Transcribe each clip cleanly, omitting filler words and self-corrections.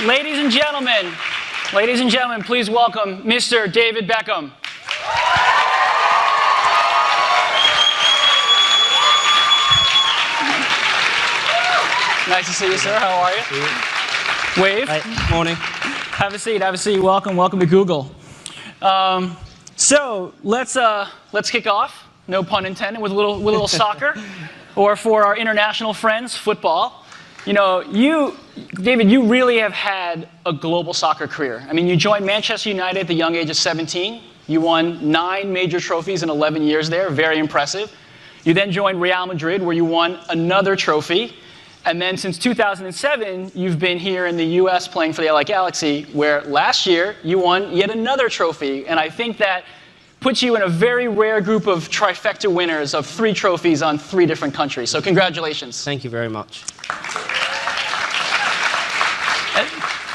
ladies and gentlemen, please welcome Mr. David Beckham. Nice to see you, sir. How are you? Wave. Hi. Morning. Have a seat. Have a seat. Welcome. Welcome to Google. So let's kick off. No pun intended. With a little soccer, or for our international friends, football. You know, David, you really have had a global soccer career. I mean, you joined Manchester United at the young age of 17. You won 9 major trophies in 11 years there. Very impressive. You then joined Real Madrid, where you won another trophy. And then since 2007, you've been here in the US playing for the LA Galaxy, where last year you won yet another trophy. And I think that puts you in a very rare group of trifecta winners of 3 trophies on 3 different countries. So congratulations. Thank you very much.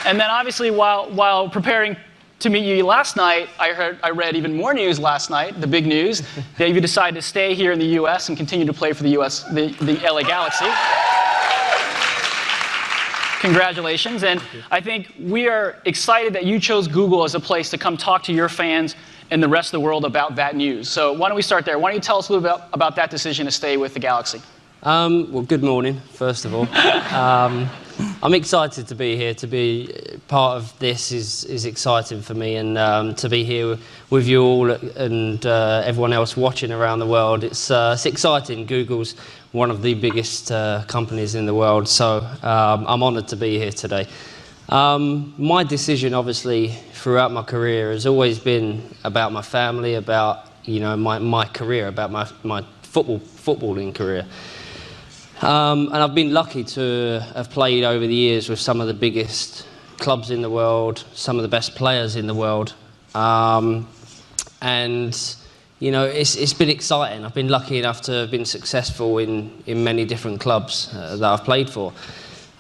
And then obviously while preparing to meet you last night, I read even more news last night, the big news, that you decided to stay here in the US and continue to play for the LA Galaxy. Congratulations, and I think we are excited that you chose Google as a place to come talk to your fans and the rest of the world about that news. So why don't we start there? Why don't you tell us a little bit about that decision to stay with the Galaxy? Well, good morning, first of all. I'm excited to be here. To be part of this is exciting for me, and to be here with you all and everyone else watching around the world, it's exciting. Google's one of the biggest companies in the world, so I'm honoured to be here today. My decision, obviously, throughout my career has always been about my family, about my career, about my footballing career. And I've been lucky to have played over the years with some of the biggest clubs in the world, some of the best players in the world, and it's been exciting. I've been lucky enough to have been successful in many different clubs that I've played for.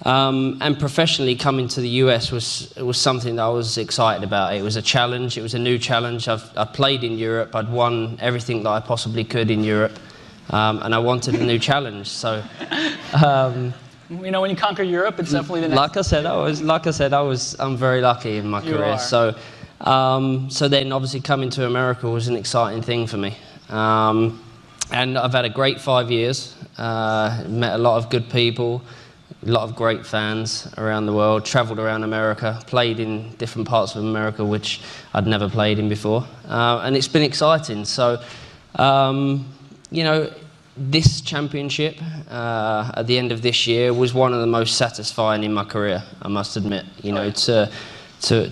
And professionally, coming to the US was something that I was excited about. It was a challenge. It was a new challenge. I'd played in Europe. I'd won everything that I possibly could in Europe. And I wanted a new challenge. So, when you conquer Europe, it's definitely the next. I'm very lucky in my career. So, so then obviously coming to America was an exciting thing for me. And I've had a great 5 years. Met a lot of good people, a lot of great fans around the world. Travelled around America, played in different parts of America which I'd never played in before, and it's been exciting. So. This championship at the end of this year was one of the most satisfying in my career, I must admit. To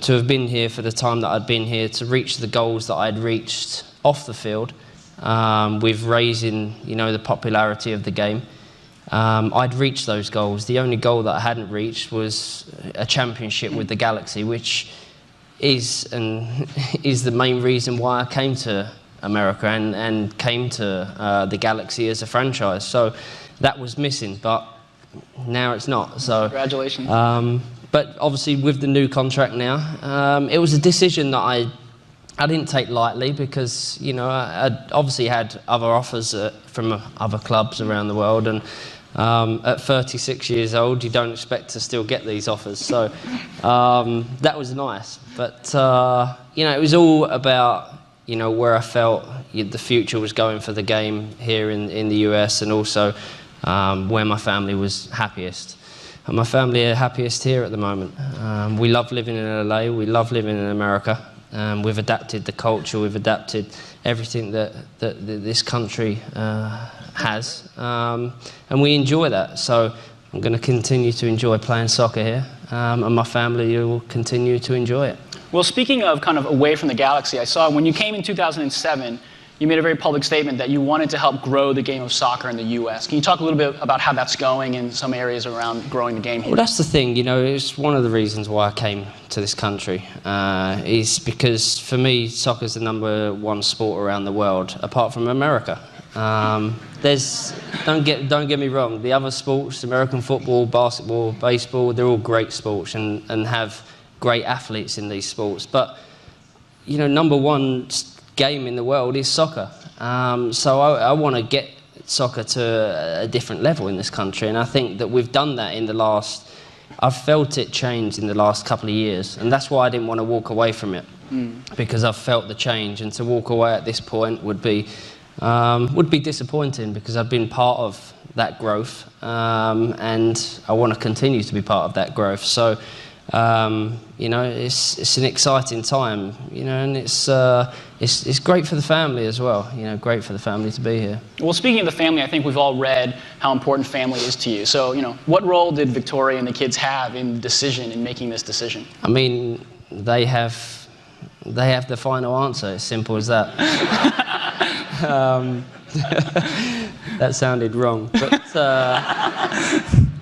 have been here for the time that I'd been here, to reach the goals that I'd reached off the field, with raising, the popularity of the game. I'd reached those goals. The only goal that I hadn't reached was a championship with the Galaxy, which is the main reason why I came to America and came to the Galaxy as a franchise. So that was missing, but now it's not. So congratulations. But obviously with the new contract now, it was a decision that I didn't take lightly, because I'd obviously had other offers from other clubs around the world, and at 36 years old, you don't expect to still get these offers. So that was nice, but it was all about where I felt the future was going for the game here in the US, and also where my family was happiest. And my family are happiest here at the moment. We love living in LA, we love living in America. We've adapted the culture, we've adapted everything that this country has, and we enjoy that. So I'm going to continue to enjoy playing soccer here, and my family will continue to enjoy it. Well, speaking of kind of away from the Galaxy, I saw when you came in 2007, you made a very public statement that you wanted to help grow the game of soccer in the US. Can you talk a little bit about how that's going in some areas around growing the game here? Well, that's the thing, it's one of the reasons why I came to this country, is because for me, soccer's the #1 sport around the world, apart from America. Don't get me wrong, the other sports, American football, basketball, baseball, they're all great sports and have great athletes in these sports, but #1 game in the world is soccer. So I want to get soccer to a different level in this country, and I think that we've done that in the last I've felt it change in the last couple of years, and that's why I didn't want to walk away from it, because I've felt the change, and to walk away at this point would be disappointing, because I've been part of that growth, and I want to continue to be part of that growth. So, you know, it's an exciting time, you know, and it's great for the family as well. You know, great for the family to be here. Well, speaking of the family, I think we've all read how important family is to you. So, you know, what role did Victoria and the kids have in the decision, in making this decision? I mean, they have the final answer. As simple as that. That sounded wrong,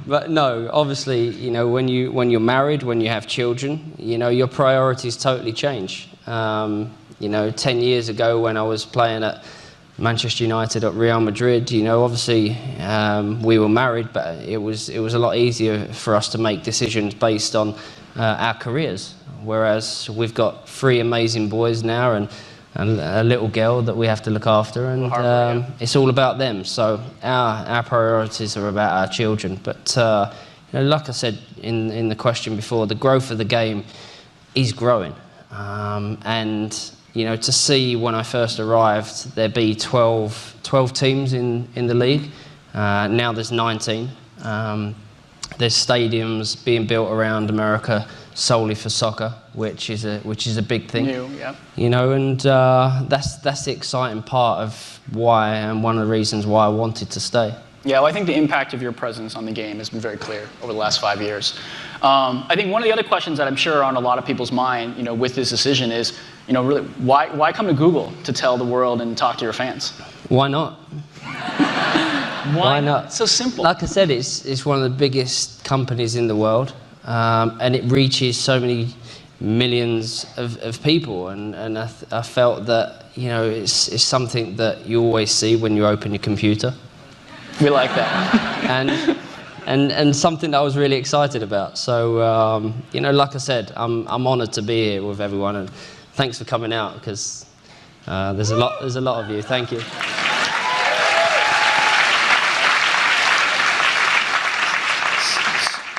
but no. Obviously, you know, when you're married, when you have children, you know, your priorities totally change. You know, 10 years ago when I was playing at Manchester United at Real Madrid, you know, obviously we were married, but it was a lot easier for us to make decisions based on our careers. Whereas we've got 3 amazing boys now and a little girl that we have to look after, and it's all about them. So our priorities are about our children. But you know, like I said in the question before, the growth of the game is growing, and you know, to see when I first arrived there be 12 teams in the league. Now there's 19. There's stadiums being built around America solely for soccer, which is a big thing. New, yeah. You know, and that's the exciting part of why, and one of the reasons why I wanted to stay. Yeah, well, I think the impact of your presence on the game has been very clear over the last 5 years. I think one of the other questions that I'm sure are on a lot of people's mind, you know, with this decision is, you know, really, why come to Google to tell the world and talk to your fans? Why not? Why not? It's so simple. Like I said, it's one of the biggest companies in the world, and it reaches so many millions of people, and I felt that, you know, it's something that you always see when you open your computer. We like that. and something that I was really excited about. So you know, like I said, I'm honoured to be here with everyone, and thanks for coming out, because there's a lot of you. Thank you.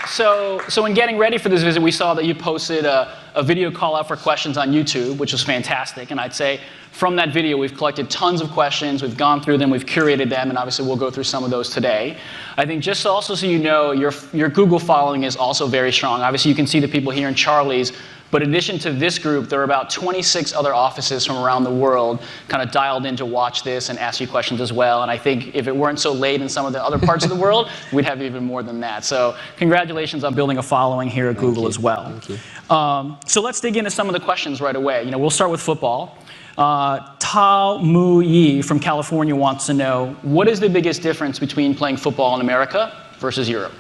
So in getting ready for this visit, we saw that you posted a video call out for questions on YouTube, which was fantastic. And I'd say from that video, we've collected tons of questions. We've gone through them. We've curated them. And obviously, we'll go through some of those today. I think just also so you know, your Google following is also very strong. Obviously, you can see the people here in Charlie's. But in addition to this group, there are about 26 other offices from around the world kind of dialed in to watch this and ask you questions as well. And I think if it weren't so late in some of the other parts of the world, we'd have even more than that. So congratulations on building a following here at Google as well. Thank you. So let's dig into some of the questions right away. You know, we'll start with football. Tao Mu Yi from California wants to know, what is the biggest difference between playing football in America versus Europe?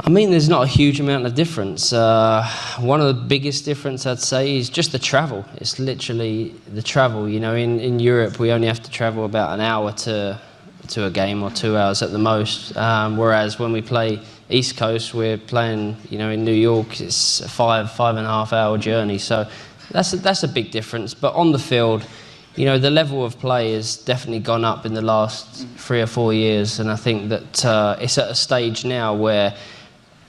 I mean, there's not a huge amount of difference. One of the biggest difference, I'd say, is just the travel. It's literally the travel. You know, in Europe, we only have to travel about an hour to a game, or 2 hours at the most. Whereas when we play East Coast, we're playing, you know, in New York, it's a 5.5 hour journey. So that's a big difference. But on the field, you know, the level of play has definitely gone up in the last 3 or 4 years. And I think that it's at a stage now where,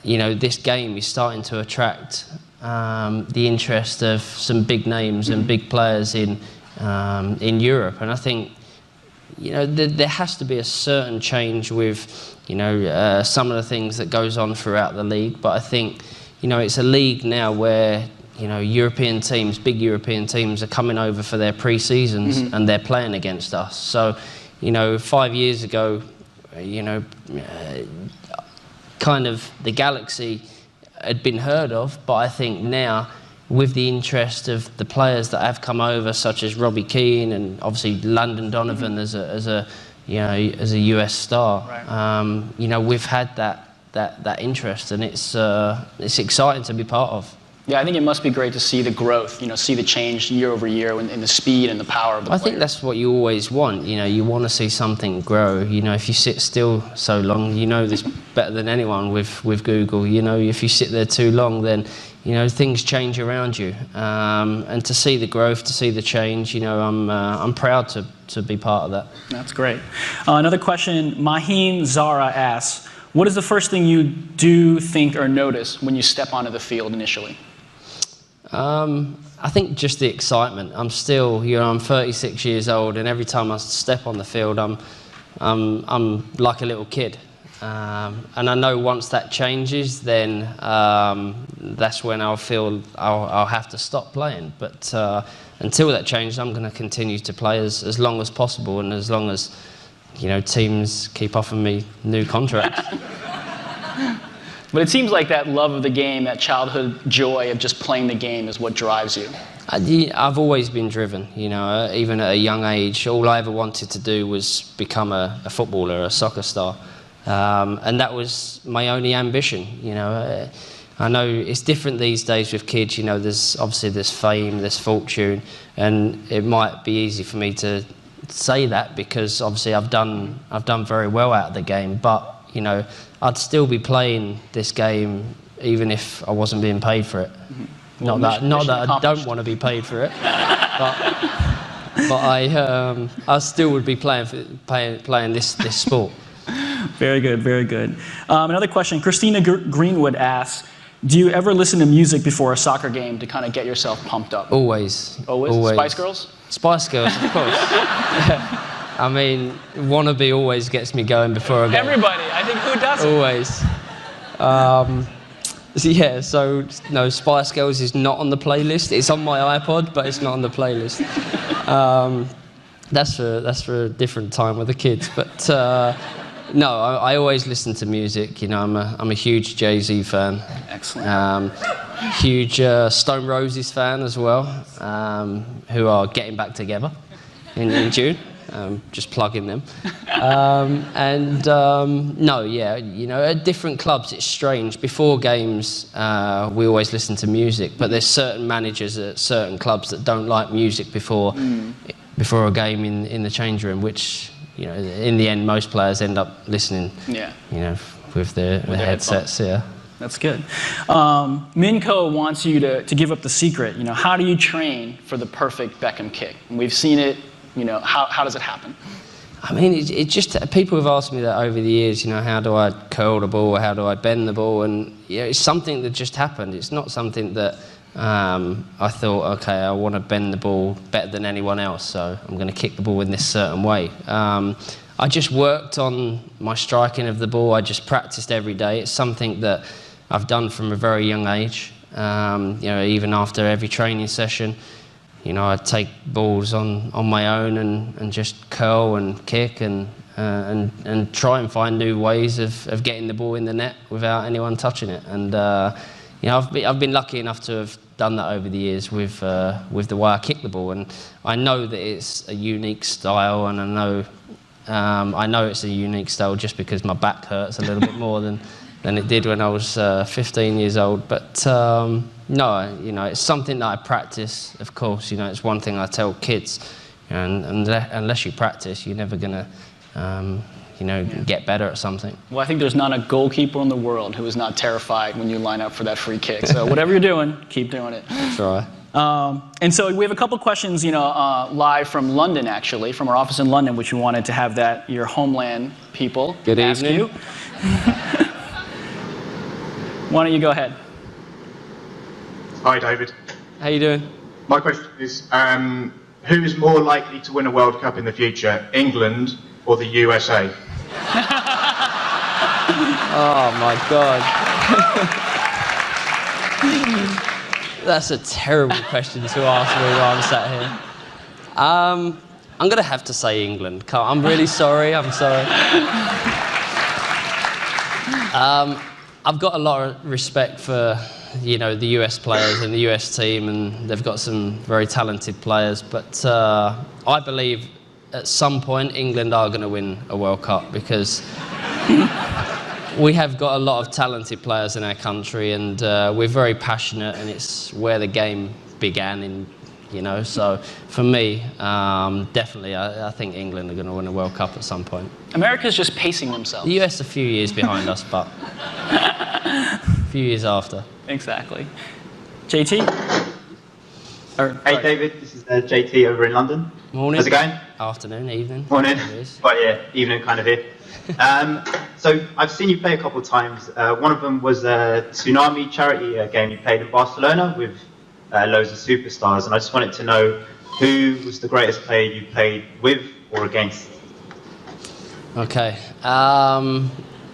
you know, this game is starting to attract the interest of some big names and big players in Europe. And I think, you know, there has to be a certain change with, you know, some of the things that goes on throughout the league. But I think, you know, it's a league now where, you know, European teams, big European teams, are coming over for their pre-seasons and they're playing against us. So, you know, 5 years ago, you know, kind of the galaxy had been heard of, but I think now, with the interest of the players that have come over, such as Robbie Keane and obviously Landon Donovan as a US star, right. You know, we've had that interest, and it's exciting to be part of. Yeah, I think it must be great to see the growth, you know, see the change year over year in the speed and the power of the player. I think that's what you always want. You know, you want to see something grow. You know, if you sit still so long, you know this better than anyone with Google. You know, if you sit there too long, then, you know, things change around you. And to see the growth, to see the change, you know, I'm proud to be part of that. That's great. Another question, Maheen Zara asks, What is the first thing you do, think, or notice when you step onto the field initially? I think just the excitement. I'm still, I'm 36 years old, and every time I step on the field, I'm like a little kid. And I know once that changes, then that's when I'll feel I'll have to stop playing. But until that changes, I'm going to continue to play as long as possible, and as long as teams keep offering me new contracts. But it seems like that love of the game, that childhood joy of just playing the game is what drives you. I've always been driven, even at a young age. All I ever wanted to do was become a footballer, a soccer star. And that was my only ambition, I know it's different these days with kids, there's fame, there's fortune, and it might be easy for me to say that because obviously I've done very well out of the game, but I'd still be playing this game even if I wasn't being paid for it. Mm-hmm. Well, not that I don't want to be paid for it, but I still would be playing this sport. Very good, very good. Another question, Christina Greenwood asks, do you ever listen to music before a soccer game to kind of get yourself pumped up? Always. Always? Spice Girls? Spice Girls, of course. I mean, Wannabe always gets me going before a game. Everybody, I think, who doesn't? Always. No, Spice Girls is not on the playlist. It's on my iPod, but it's not on the playlist. That's for a different time with the kids. But no, I always listen to music. I'm a huge Jay-Z fan. Excellent. Huge Stone Roses fan as well, who are getting back together in June. Just plugging them. At different clubs it's strange. Before games we always listen to music, but there's certain managers at certain clubs that don't like music before a game in the change room, which in the end most players end up listening. Yeah. With their headsets. Yeah. That's good. Minko wants you to give up the secret. How do you train for the perfect Beckham kick? And we've seen it. How does it happen? I mean, it just, people have asked me that over the years, how do I curl the ball, how do I bend the ball, and it's something that just happened. It's not something that I thought, okay, I want to bend the ball better than anyone else, so I'm going to kick the ball in this certain way. I just worked on my striking of the ball. I just practiced every day. It's something that I've done from a very young age, even after every training session. I'd take balls on my own and just curl and kick and try and find new ways of getting the ball in the net without anyone touching it. And I've been lucky enough to have done that over the years with the way I kick the ball. And I know that it's a unique style, and I know it's a unique style just because my back hurts a little bit more than it did when I was 15 years old. But no, it's something that I practice, of course. It's one thing I tell kids, and unless you practice, you're never going to, get better at something. Well, I think there's not a goalkeeper in the world who is not terrified when you line up for that free kick. So whatever you're doing, keep doing it. Try. And so we have a couple questions, live from London, actually, from our office in London, which we wanted to have your homeland people ask you. Why don't you go ahead? Hi, David. How you doing? My question is, who is more likely to win a World Cup in the future, England or the USA? Oh, my God. That's a terrible question to ask me while I'm sat here. I'm going to have to say England. I'm really sorry. I'm sorry. I've got a lot of respect for, the US players and the US team, and they've got some very talented players. But I believe at some point England are going to win a World Cup because we have got a lot of talented players in our country, and we're very passionate, and it's where the game began. So for me, definitely, I think England are going to win a World Cup at some point. America's just pacing themselves. The US a few years behind us, but a few years after. Exactly. JT? Hey David, this is JT over in London. Morning. How's it going? Afternoon, evening. Morning. Well, yeah, evening kind of here. So I've seen you play a couple of times. One of them was a Tsunami charity game you played in Barcelona with loads of superstars, and I just wanted to know who was the greatest player you played with or against? Okay.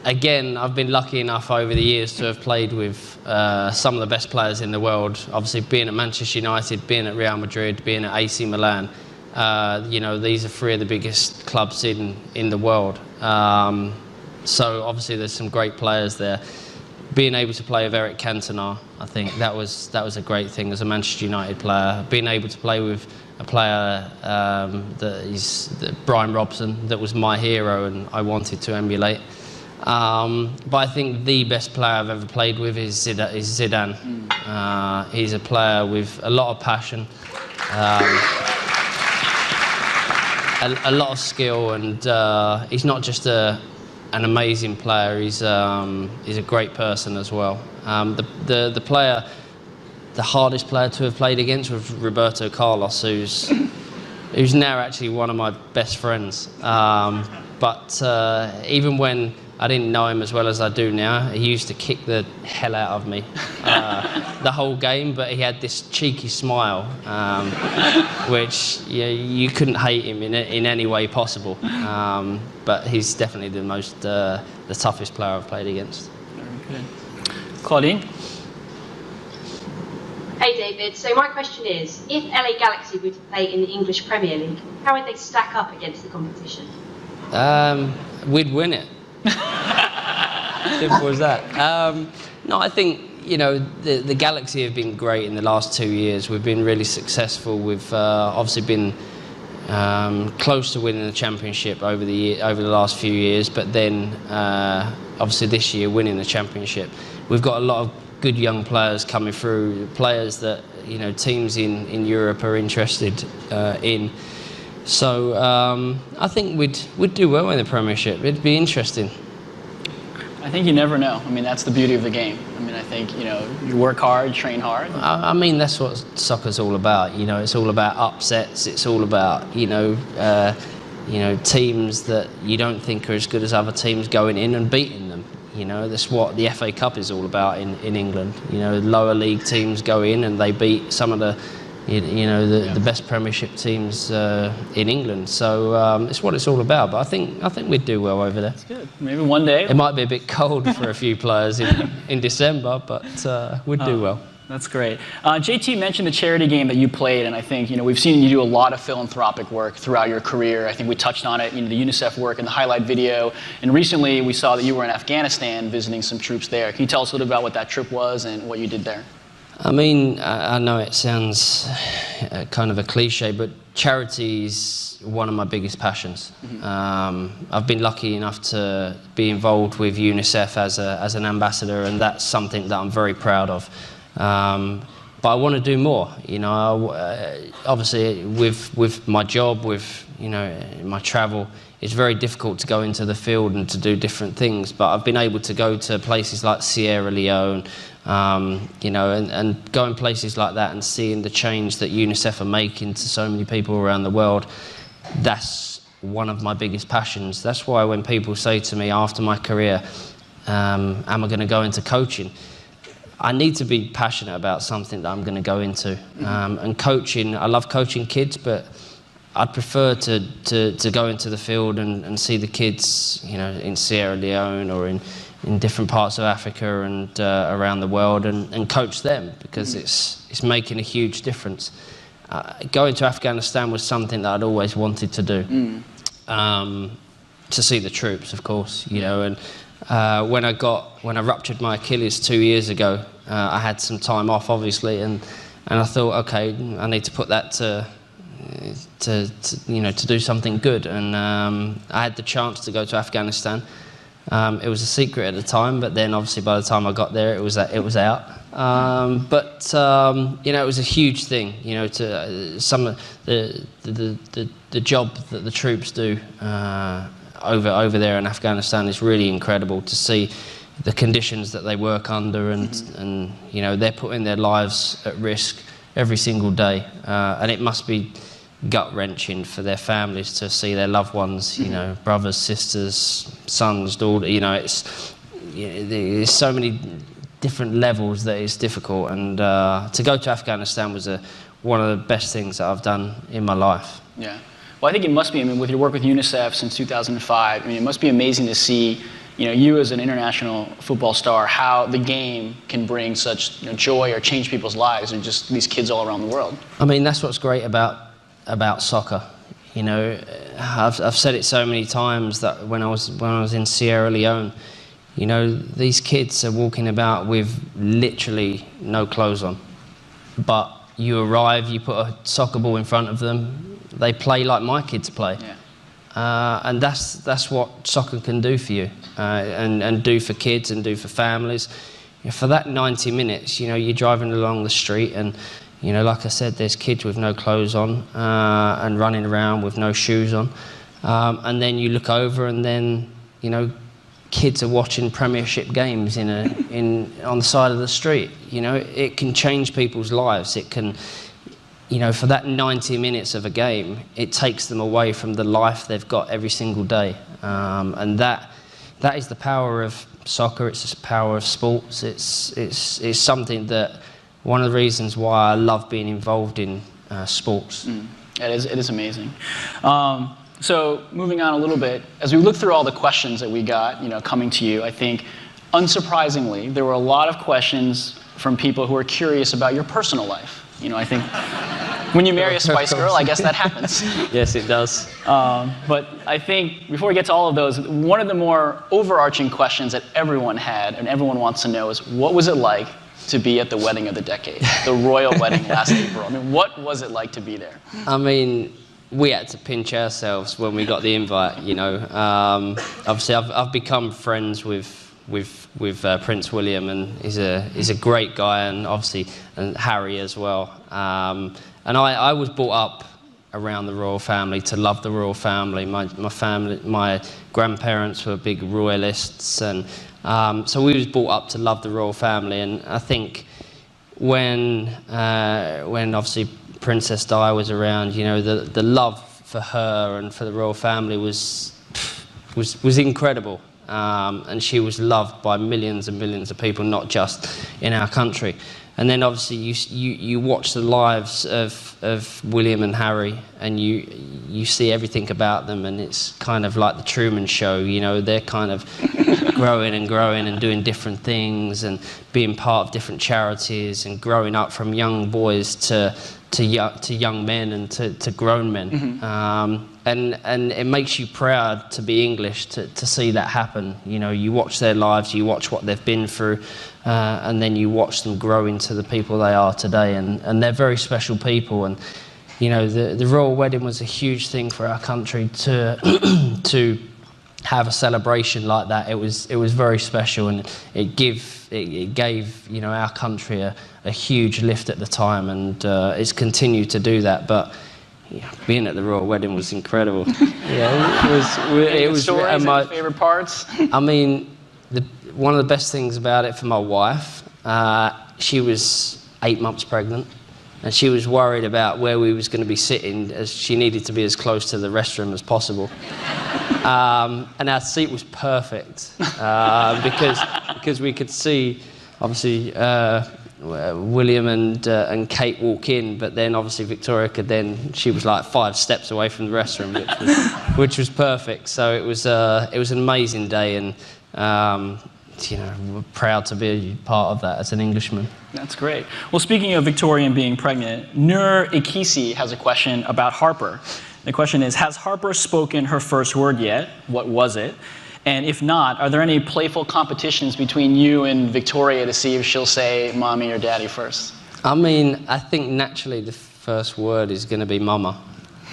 Again, I've been lucky enough over the years to have played with some of the best players in the world. Obviously, being at Manchester United, being at Real Madrid, being at AC Milan. You know, these are three of the biggest clubs in the world. So obviously, there's some great players there. Being able to play with Eric Cantona, I think that was a great thing as a Manchester United player. Being able to play with a player Brian Robson, that was my hero and I wanted to emulate. But I think the best player I've ever played with is Zidane. He's a player with a lot of passion, a lot of skill, and he's not just an amazing player. He's a great person as well. The hardest player to have played against was Roberto Carlos, who's now actually one of my best friends. But even when I didn't know him as well as I do now, he used to kick the hell out of me the whole game, but he had this cheeky smile, which you couldn't hate him in any way possible. But he's definitely the toughest player I've played against. Very good. Claudine? Hey David, so my question is, if LA Galaxy were to play in the English Premier League, how would they stack up against the competition? We'd win it. Simple as that. No, I think, you know, the Galaxy have been great in the last 2 years. We've been really successful. We've obviously been close to winning the championship over the last few years, but then obviously this year winning the championship. We've got a lot of good young players coming through, players that, you know, teams in Europe are interested in. So I think we'd do well in the Premiership. It'd be interesting. I think you never know. I mean, that's the beauty of the game. I mean, I think, you know, you work hard, train hard. I mean, that's what soccer's all about. You know, it's all about upsets. It's all about, you know, teams that you don't think are as good as other teams going in and beating them. You know, that's what the FA Cup is all about in England. You know, lower league teams go in and they beat some of the the best Premiership teams in England. So it's what it's all about. But I think we'd do well over there. That's good. Maybe one day. It might be a bit cold for a few players in December, but we'd do well. That's great. JT mentioned the charity game that you played, and I think, you know, we've seen you do a lot of philanthropic work throughout your career. I think we touched on it, you know, the UNICEF work and the highlight video. And recently we saw that you were in Afghanistan visiting some troops there. Can you tell us a little about what that trip was and what you did there? I mean, I know it sounds kind of a cliche, but charity is one of my biggest passions. I've been lucky enough to be involved with UNICEF as an ambassador, and that's something that I'm very proud of. But I want to do more. You know, obviously with my job, with, you know, my travel, it's very difficult to go into the field and to do different things. But I've been able to go to places like Sierra Leone, you know, and going places like that and seeing the change that UNICEF are making to so many people around the world. That's one of my biggest passions. That's why when people say to me after my career, am I going to go into coaching? I need to be passionate about something that I'm going to go into. And coaching, I love coaching kids, but I'd prefer to go into the field and see the kids, you know, in Sierra Leone or in different parts of Africa and around the world and coach them, because it's making a huge difference. Going to Afghanistan was something that I'd always wanted to do. To see the troops, of course, you know, and when I ruptured my Achilles 2 years ago, I had some time off, obviously, and I thought, okay, I need to put that to do something good, and I had the chance to go to Afghanistan. It was a secret at the time, but then obviously by the time I got there, it was out. But you know, it was a huge thing. You know, to some of the job that the troops do over there in Afghanistan is really incredible. To see the conditions that they work under, and you know, they're putting their lives at risk every single day, and it must be gut-wrenching for their families to see their loved ones, you know, brothers, sisters, sons, daughters. You know, there's so many different levels that it's difficult. And to go to Afghanistan was one of the best things that I've done in my life. Yeah. Well, I think it must be. I mean, with your work with UNICEF since 2005, I mean, it must be amazing to see, you know, you as an international football star, how the game can bring such, you know, joy or change people's lives, and just these kids all around the world. I mean, that's what's great about soccer. You know, I've said it so many times that when I was in Sierra Leone, you know, these kids are walking about with literally no clothes on, but you arrive, you put a soccer ball in front of them, they play like my kids play. Yeah. And that's what soccer can do for you, and do for kids and do for families. You know, for that 90 minutes, you know, you're driving along the street and, you know, like I said, there's kids with no clothes on and running around with no shoes on. And then you look over and then, you know, kids are watching Premiership games on the side of the street. You know, it can change people's lives. It can, you know, for that 90 minutes of a game, it takes them away from the life they've got every single day. And that is the power of soccer. It's the power of sports. It's something that, one of the reasons why I love being involved in sports. It is amazing. So moving on a little bit, as we look through all the questions that we got, you know, coming to you, I think, unsurprisingly, there were a lot of questions from people who are curious about your personal life. You know, I think when you marry a Spice Girl, I guess that happens. Yes, it does. But I think before we get to all of those, one of the more overarching questions that everyone had and everyone wants to know is, what was it like to be at the wedding of the decade, the royal wedding last April? I mean, what was it like to be there? I mean, we had to pinch ourselves when we got the invite, you know. Obviously, I've become friends with Prince William, and he's a great guy, and obviously, and Harry as well. And I was brought up around the royal family, to love the royal family. My grandparents were big royalists, and so we was brought up to love the royal family. And I think when obviously Princess Di was around, you know, the love for her and for the royal family was incredible. And she was loved by millions and millions of people, not just in our country. And then obviously you watch the lives of William and Harry, and you see everything about them, and it's kind of like the Truman Show. You know, they're kind of growing and doing different things and being part of different charities and growing up from young boys to young men and to grown men. Mm-hmm. And it makes you proud to be English, to see that happen. You know, you watch their lives, you watch what they've been through, and then you watch them grow into the people they are today. And they're very special people. And, you know, the royal wedding was a huge thing for our country to have a celebration like that. It was very special, and it gave you know, our country a huge lift at the time, and it's continued to do that. But yeah, being at the royal wedding was incredible. Yeah, it was. Stories, my favorite parts. I mean, one of the best things about it for my wife, she was 8 months pregnant, and she was worried about where we was going to be sitting, as she needed to be as close to the restroom as possible. And our seat was perfect because we could see, obviously, William and Kate walk in, but then obviously Victoria she was like 5 steps away from the restroom, which was perfect. So it was an amazing day, and you know, we're proud to be part of that as an Englishman. That's great. Well, speaking of Victoria and being pregnant, Nur Ikisi has a question about Harper. The question is, has Harper spoken her first word yet? What was it? And if not, are there any playful competitions between you and Victoria to see if she'll say mommy or daddy first? I mean, I think naturally the first word is going to be mama.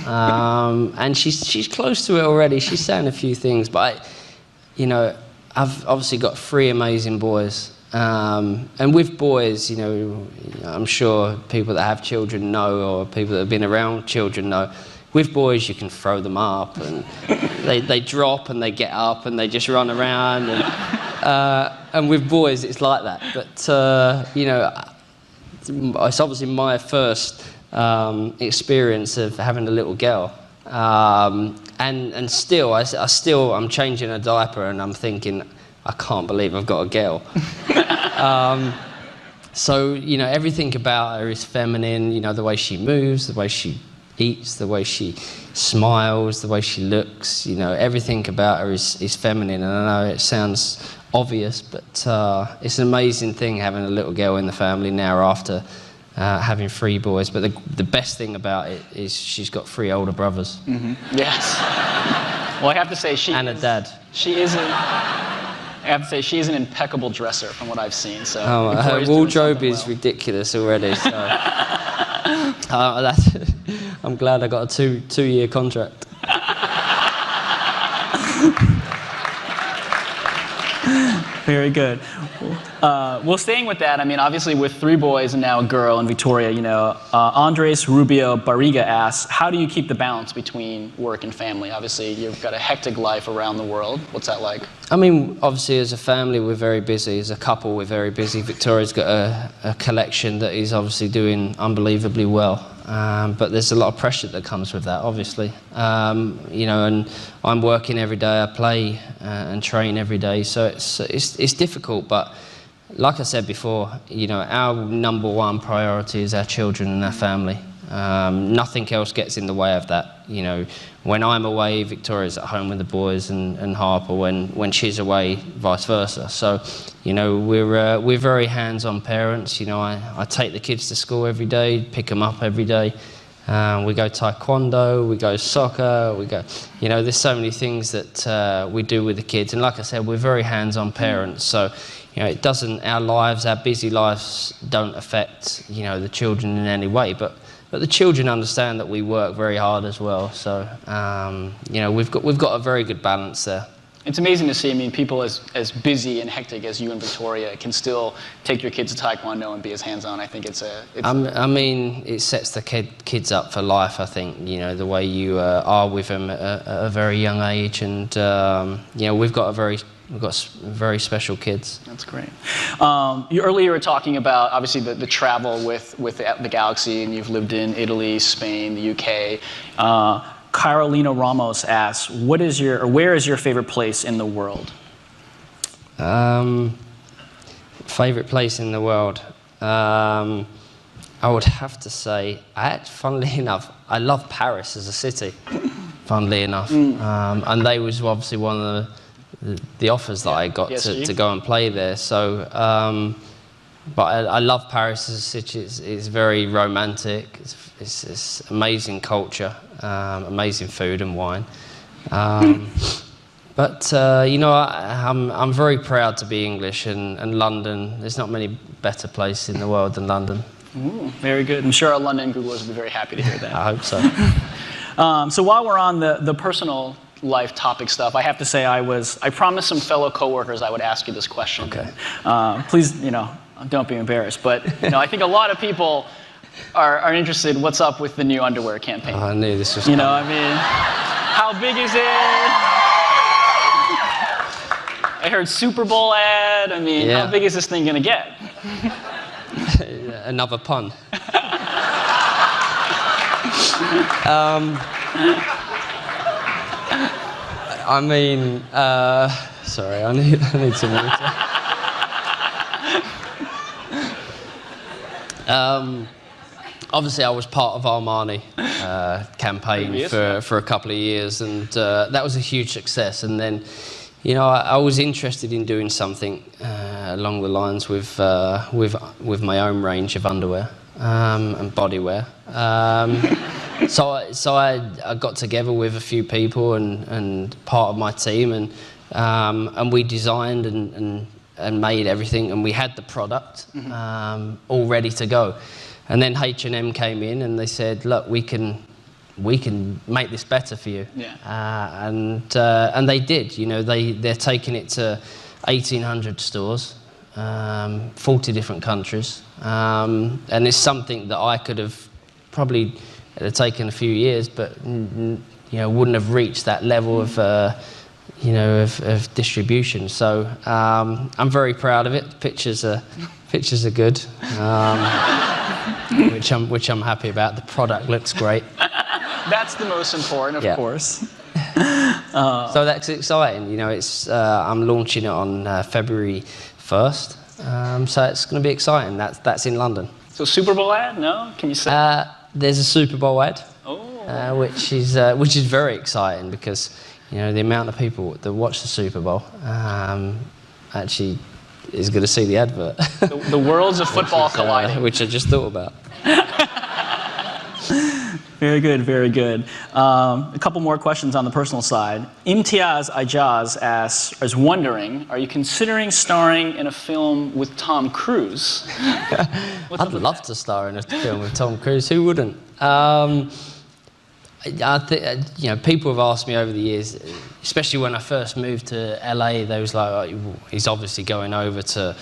And she's close to it already. She's saying a few things, but you know, I've obviously got 3 amazing boys. And with boys, you know, I'm sure people that have children know, or people that have been around children know, with boys you can throw them up, and they drop and they get up and they just run around, and with boys it's like that. But you know, it's obviously my first experience of having a little girl. And still, I'm changing a diaper and I'm thinking, I can't believe I've got a girl. So, you know, everything about her is feminine, you know, the way she moves, the way she eats, the way she smiles, the way she looks, you know, everything about her is feminine. And I know it sounds obvious, but it's an amazing thing having a little girl in the family now after having 3 boys. But the best thing about it is she's got 3 older brothers. Mm-hmm. Yes. Well, I have to say and a dad. I have to say she is an impeccable dresser from what I've seen. So her wardrobe is ridiculous already. So I'm glad I got a two-year contract. Very good. Well, staying with that, I mean, obviously with 3 boys and now a girl in Victoria, you know, Andres Rubio Barriga asks, how do you keep the balance between work and family? Obviously, you've got a hectic life around the world. What's that like? I mean, obviously, as a family, we're very busy. As a couple, we're very busy. Victoria's got a collection that is obviously doing unbelievably well. But there's a lot of pressure that comes with that, obviously. You know, and I'm working every day. I play and train every day, so it's difficult. But like I said before, you know, our #1 priority is our children and our family. Nothing else gets in the way of that. You know, when I'm away, Victoria's at home with the boys, and Harper when she's away, vice versa. So, you know, we're very hands-on parents. You know, I take the kids to school every day, pick them up every day. We go taekwondo, we go soccer, we go. You know, there's so many things that we do with the kids, and like I said, we're very hands-on parents. So, you know, it doesn't. Our lives, our busy lives, don't affect, you know, the children in any way, but the children understand that we work very hard as well. So, you know, we've got a very good balance there. It's amazing to see. I mean, people as busy and hectic as you and Victoria can still take your kids to taekwondo and be as hands-on. I think I mean, it sets the kids up for life. I think, you know, the way you are with them at a very young age, and you know, we've got very special kids. That's great. You earlier were talking about obviously the travel with the Galaxy, and you've lived in Italy, Spain, the UK. Carolina Ramos asks, where is your favorite place in the world? Favorite place in the world? I would have to say, funnily enough, I love Paris as a city. Funnily enough, and they was obviously one of the offers that I got to go and play there. So, but I love Paris as a city. It's very romantic. It's amazing culture, amazing food and wine. But you know, I'm very proud to be English, and London. There's not many better place in the world than London. Ooh, very good. I'm sure our London Googlers will be very happy to hear that. I hope so. So while we're on the personal life topic stuff, I have to say I promised some fellow coworkers I would ask you this question. Okay. Please, you know, don't be embarrassed. But you know, I think a lot of people are interested. What's up with the new underwear campaign? I knew this was. You know, I mean, how big is it? I heard Super Bowl ad. I mean, how big is this thing gonna get? Another pun. I mean, sorry, I need some water. Obviously, I was part of Armani campaign for a couple of years, and that was a huge success. And then, you know, I was interested in doing something along the lines with my own range of underwear and bodywear. So I got together with a few people and part of my team, and we designed and made everything, and we had the product all ready to go. And then H&M came in and they said, look, we can make this better for you. Yeah. And they did. You know, they're taking it to 1,800 stores, 40 different countries, and it's something that I could have probably. It had taken a few years, but you know, wouldn't have reached that level of you know, of distribution. So I'm very proud of it. Pictures are good. which I'm happy about. The product looks great. That's the most important, of course. So that's exciting. You know, it's I'm launching it on February 1st. So it's going to be exciting. That's in London. So Super Bowl ad? No? Can you say? There's a Super Bowl ad, Oh. which is very exciting because you know the amount of people that watch the Super Bowl actually is going to see the advert. The worlds of football colliding. Which I just thought about. Very good, very good. A couple more questions on the personal side. Imtiaz Ijaz is wondering, are you considering starring in a film with Tom Cruise? I'd love to star in a film with Tom Cruise. Who wouldn't? I think you know, people have asked me over the years, especially when I first moved to LA. They was like, oh, he's obviously going over to,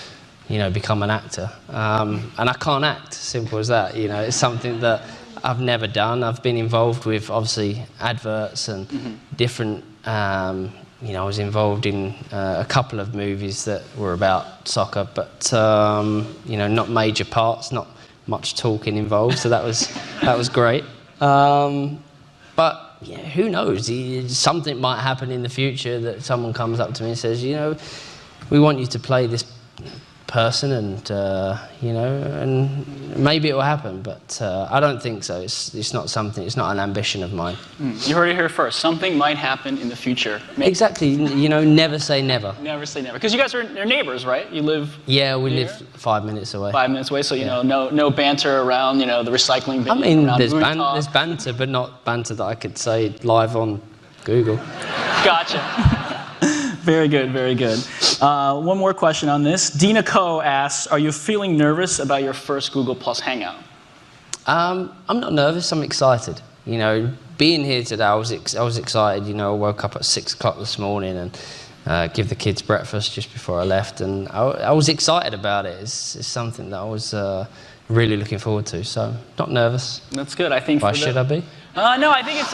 you know, become an actor, and I can't act. Simple as that. You know, it's something that I've never done. I've been involved with obviously adverts and different. You know, I was involved in a couple of movies that were about soccer, but you know, not major parts, not much talking involved. So that was great. But yeah, who knows? Something might happen in the future that someone comes up to me and says, you know, we want you to play this person, and you know, and maybe it will happen. But I don't think so. It's not something. It's not an ambition of mine. You heard it here first. Something might happen in the future. Maybe. Exactly. You know, never say never. Never say never. Because you guys are neighbours, right? You live. Yeah, we near? live 5 minutes away. 5 minutes away, so you know, no banter around, you know, the recycling bin. I mean, around there's banter, but not banter that I could say live on Google. Gotcha. Very good, very good. One more question on this. Dina Ko asks, are you feeling nervous about your first Google Plus Hangout? I'm not nervous. I'm excited. You know, being here today, I was excited. You know, I woke up at 6 o'clock this morning and give the kids breakfast just before I left, and I was excited about it. It's something that I was really looking forward to. So, not nervous. That's good. I think. Why should I be? No, I think it's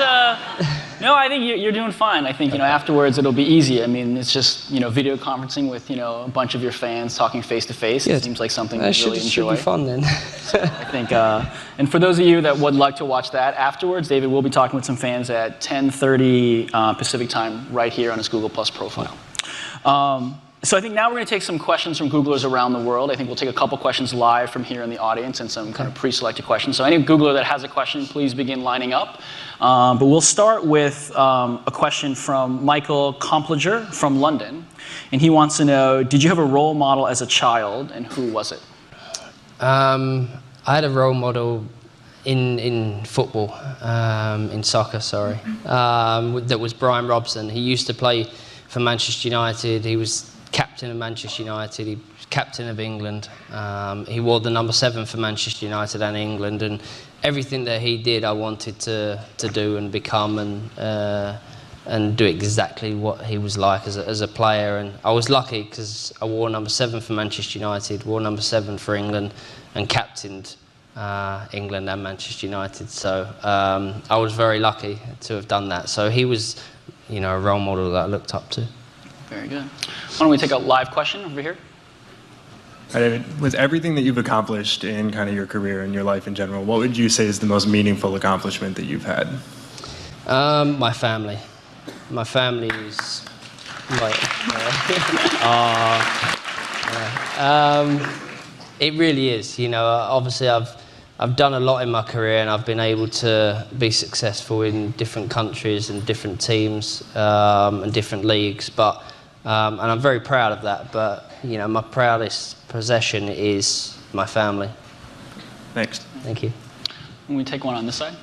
no, I think you're doing fine. I think, you know, afterwards it'll be easy. I mean, it's just, you know, video conferencing with, you know, a bunch of your fans talking face to face. It seems like something you really enjoy. Should be fun then. So I think, and for those of you that would like to watch that afterwards, David will be talking with some fans at 10:30 Pacific time right here on his Google Plus profile. So I think now we're going to take some questions from Googlers around the world. I think we'll take a couple questions live from here in the audience and some kind of pre-selected questions. So any Googler that has a question, please begin lining up. But we'll start with a question from Michael Complager from London. And he wants to know, did you have a role model as a child, and who was it? I had a role model in football, in soccer, sorry, that was Brian Robson. He used to play for Manchester United. He was captain of Manchester United, he was captain of England. He wore the number 7 for Manchester United and England, and everything that he did I wanted to do and become, and do exactly what he was like as a player. And I was lucky because I wore number 7 for Manchester United, wore number 7 for England, and captained England and Manchester United. So I was very lucky to have done that. So he was, you know, a role model that I looked up to. Very good. Why don't we take a live question over here? Hi, David. With everything that you've accomplished in kind of your career and your life in general, what would you say is the most meaningful accomplishment that you've had? My family. My family is like, it really is. You know, obviously I've done a lot in my career, and I've been able to be successful in different countries and different teams and different leagues. But and I'm very proud of that. But you know, my proudest possession is my family. Thanks. Thank you. Can we take one on this side?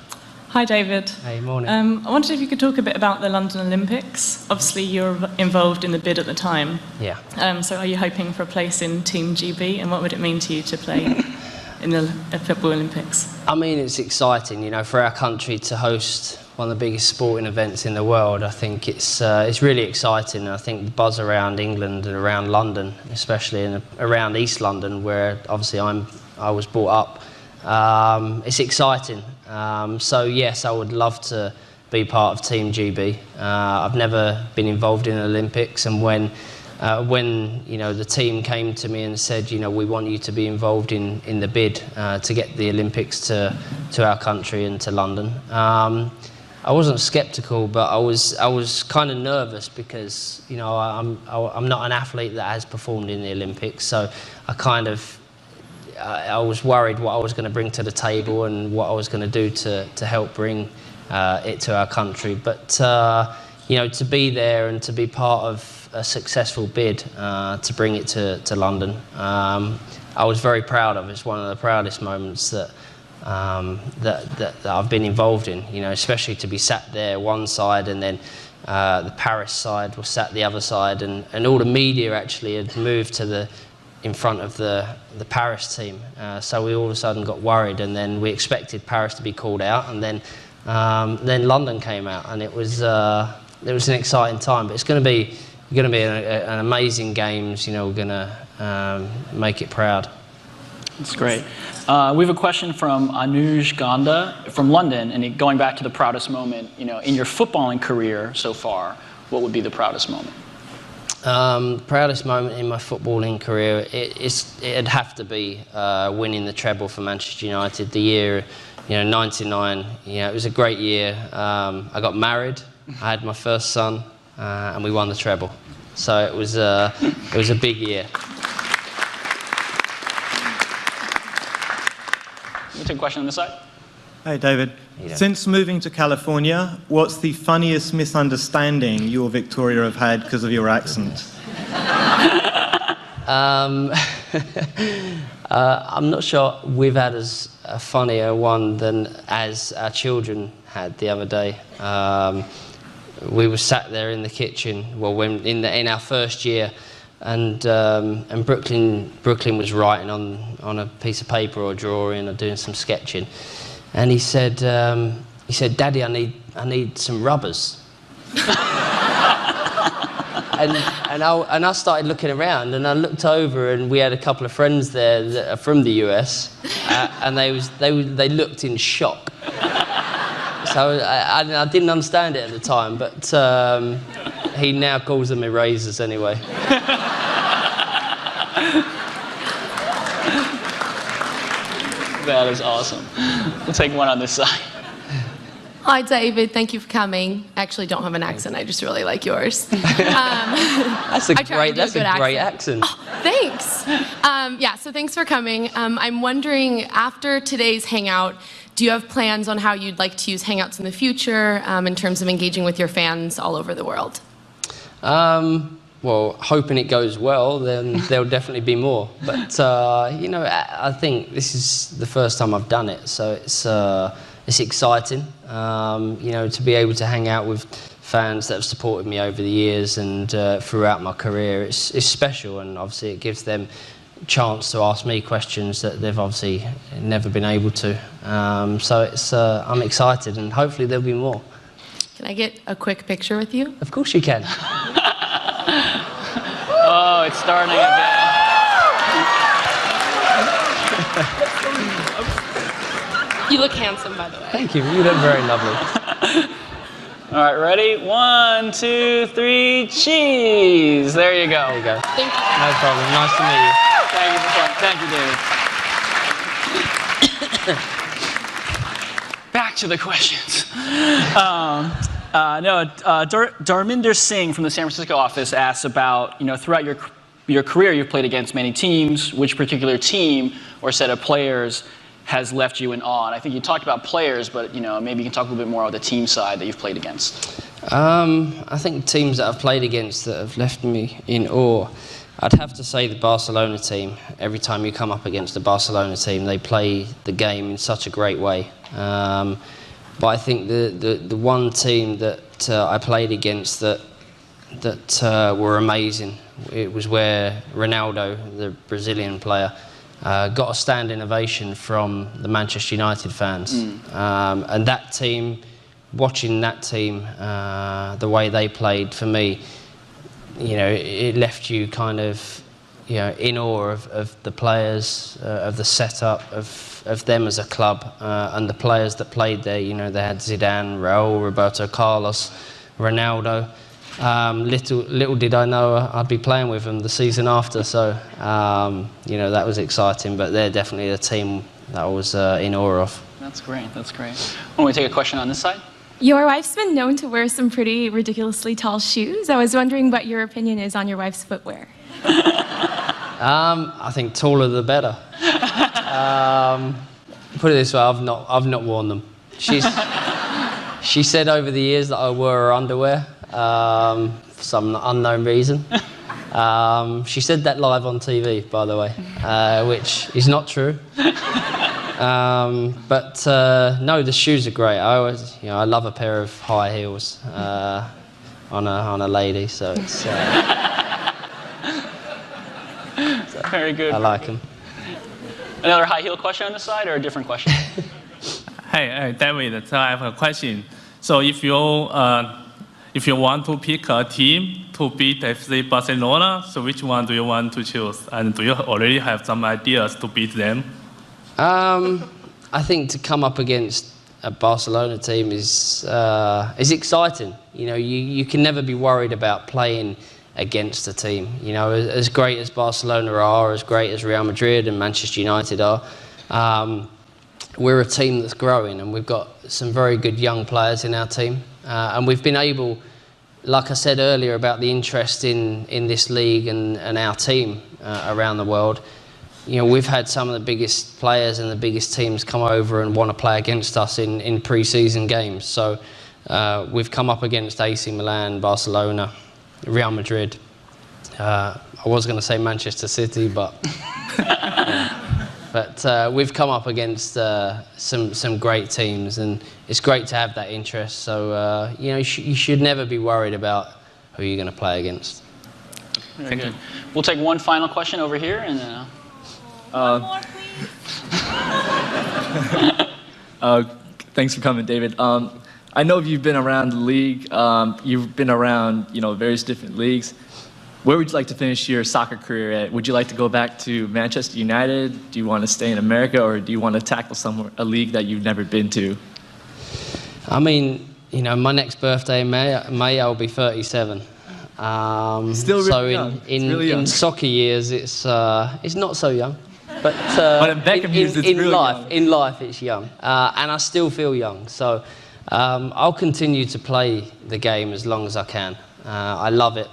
Hi, David. Hey, morning. I wondered if you could talk a bit about the London Olympics. Obviously, you're involved in the bid at the time. Yeah. So are you hoping for a place in Team GB, and what would it mean to you to play in the Football Olympics? I mean, it's exciting, you know, for our country to host one of the biggest sporting events in the world. I think it's really exciting. And I think the buzz around England and around London, especially around East London, where obviously I was brought up, it's exciting. So yes, I would love to be part of Team GB. I've never been involved in the Olympics, and when when the team came to me and said, we want you to be involved in the bid to get the Olympics to our country and to London. I wasn't sceptical, but I was kind of nervous because I'm not an athlete that has performed in the Olympics, so I was worried what I was going to bring to the table and what I was going to do to help bring it to our country. But to be there and to be part of a successful bid to bring it to London, I was very proud of. It's one of the proudest moments that I've been involved in, especially to be sat there one side and then the Paris side was sat the other side, and all the media actually had moved to in front of the Paris team. So we all of a sudden got worried, and then we expected Paris to be called out, and then London came out, and it was an exciting time. But it's going to be an amazing games. We're going to make it proud. That's great. We have a question from Anuj Ganda from London, and going back to the proudest moment, in your footballing career so far, what would be the proudest moment? Proudest moment in my footballing career, it'd have to be winning the treble for Manchester United. The year, 99. It was a great year. I got married. I had my first son, and we won the treble. So it was a big year. We'll take a question on this side. Hey, David. Yeah. Since moving to California, what's the funniest misunderstanding you or Victoria have had because of your accent? I'm not sure we've had as a funnier one than as our children had the other day. We were sat there in the kitchen, in our first year, and Brooklyn was writing on a piece of paper or drawing or doing some sketching. And he said, "Daddy, I need some rubbers." and I started looking around, and I looked over, and we had a couple of friends there that are from the US, and they looked in shock. So I didn't understand it at the time, but he now calls them erasers anyway. That is awesome. We'll take one on this side. Hi, David. Thank you for coming. I actually don't have an accent. I just really like yours. That's a great accent. Oh, thanks. So thanks for coming. I'm wondering, after today's Hangout, do you have plans on how you'd like to use Hangouts in the future in terms of engaging with your fans all over the world? Well, hoping it goes well, then there'll definitely be more. But I think this is the first time I've done it, so it's exciting. To be able to hang out with fans that have supported me over the years and throughout my career, it's special, and obviously it gives them a chance to ask me questions that they've obviously never been able to. So I'm excited, and hopefully there'll be more. Can I get a quick picture with you? Of course you can. Oh, it's starting again. You look handsome, by the way. Thank you. You look very lovely. All right, ready? 1, 2, 3, cheese. There you go. There you go. Thank you. No problem. Nice to meet you. Thank you for coming. Thank you, David. Back to the questions. Darminder Singh from the San Francisco office asks about, throughout your career, you've played against many teams. Which particular team or set of players has left you in awe? And I think you talked about players, but maybe you can talk a little bit more about the team side that you've played against. I think teams that I've played against that have left me in awe, I'd have to say the Barcelona team. Every time you come up against the Barcelona team, they play the game in such a great way. But I think the one team that I played against that were amazing, it was where Ronaldo, the Brazilian player, got a standing ovation from the Manchester United fans. And that team, watching that team, the way they played, for me, it left you kind of, in awe of the players, of the setup, of them as a club, and the players that played there. They had Zidane, Raúl, Roberto Carlos, Ronaldo. Little did I know I'd be playing with them the season after, so that was exciting. But they're definitely a team that I was in awe of. That's great. That's great. Why don't we take a question on this side? Your wife's been known to wear some pretty ridiculously tall shoes. I was wondering what your opinion is on your wife's footwear. I think taller the better. Put it this way, I've not worn them. She said over the years that I wore her underwear for some unknown reason. She said that live on TV, by the way, which is not true. But no, the shoes are great. I love a pair of high heels on a lady, so it's. Very good. I like them. Another high heel question on this side, or a different question? Hey, David. So I have a question. So if you want to pick a team to beat FC Barcelona, so which one do you want to choose? And do you already have some ideas to beat them? I think to come up against a Barcelona team is exciting. You can never be worried about playing against a team. As great as Barcelona are, as great as Real Madrid and Manchester United are, we're a team that's growing, and we've got some very good young players in our team. And we've been able, like I said earlier about the interest in this league and our team around the world, we've had some of the biggest players and the biggest teams come over and want to play against us in pre-season games. So we've come up against AC Milan, Barcelona, Real Madrid. I was going to say Manchester City, but we've come up against some great teams, and it's great to have that interest. So you should never be worried about who you're going to play against. Very good. We'll take one final question over here, and then. Thanks for coming, David. I know you've been around the league. You've been around, various different leagues. Where would you like to finish your soccer career at? Would you like to go back to Manchester United? Do you want to stay in America, or do you want to tackle a league that you've never been to? I mean, my next birthday in May I'll be 37. Still really young. In soccer years, it's not so young. But in Beckham years, it's really young. In life, it's young, and I still feel young. So I'll continue to play the game as long as I can. I love it.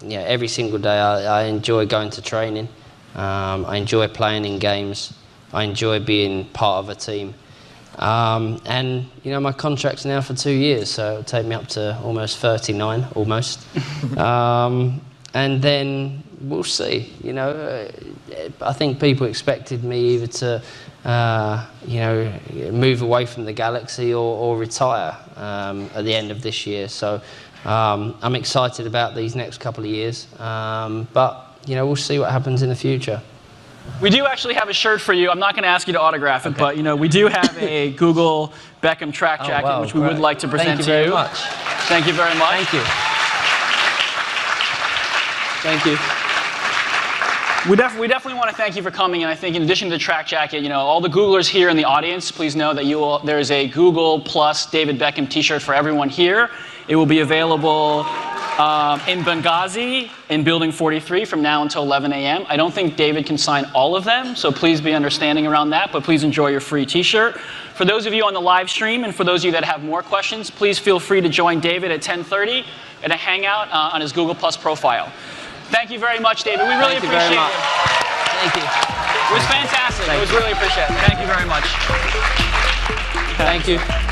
Every single day I enjoy going to training. I enjoy playing in games. I enjoy being part of a team. And my contract's now for 2 years, so it'll take me up to almost 39, almost. And then we'll see. I think people expected me either to, move away from the Galaxy or retire at the end of this year. So I'm excited about these next couple of years. But we'll see what happens in the future. We do actually have a shirt for you. I'm not going to ask you to autograph it, but we do have a Google Beckham track jacket, which we would like to present to you. Thank you very much. Thank you very much. Thank you. We definitely want to thank you for coming, and I think in addition to the track jacket, all the Googlers here in the audience, please know that there is a Google Plus David Beckham t-shirt for everyone here. It will be available in Benghazi in Building 43 from now until 11 a.m. I don't think David can sign all of them, so please be understanding around that, but please enjoy your free t-shirt. For those of you on the live stream, and for those of you that have more questions, please feel free to join David at 10:30 at a hangout on his Google Plus profile. Thank you very much, David. We really appreciate it. Thank you. It was fantastic. It was really appreciated. Thank you very much. Thank you.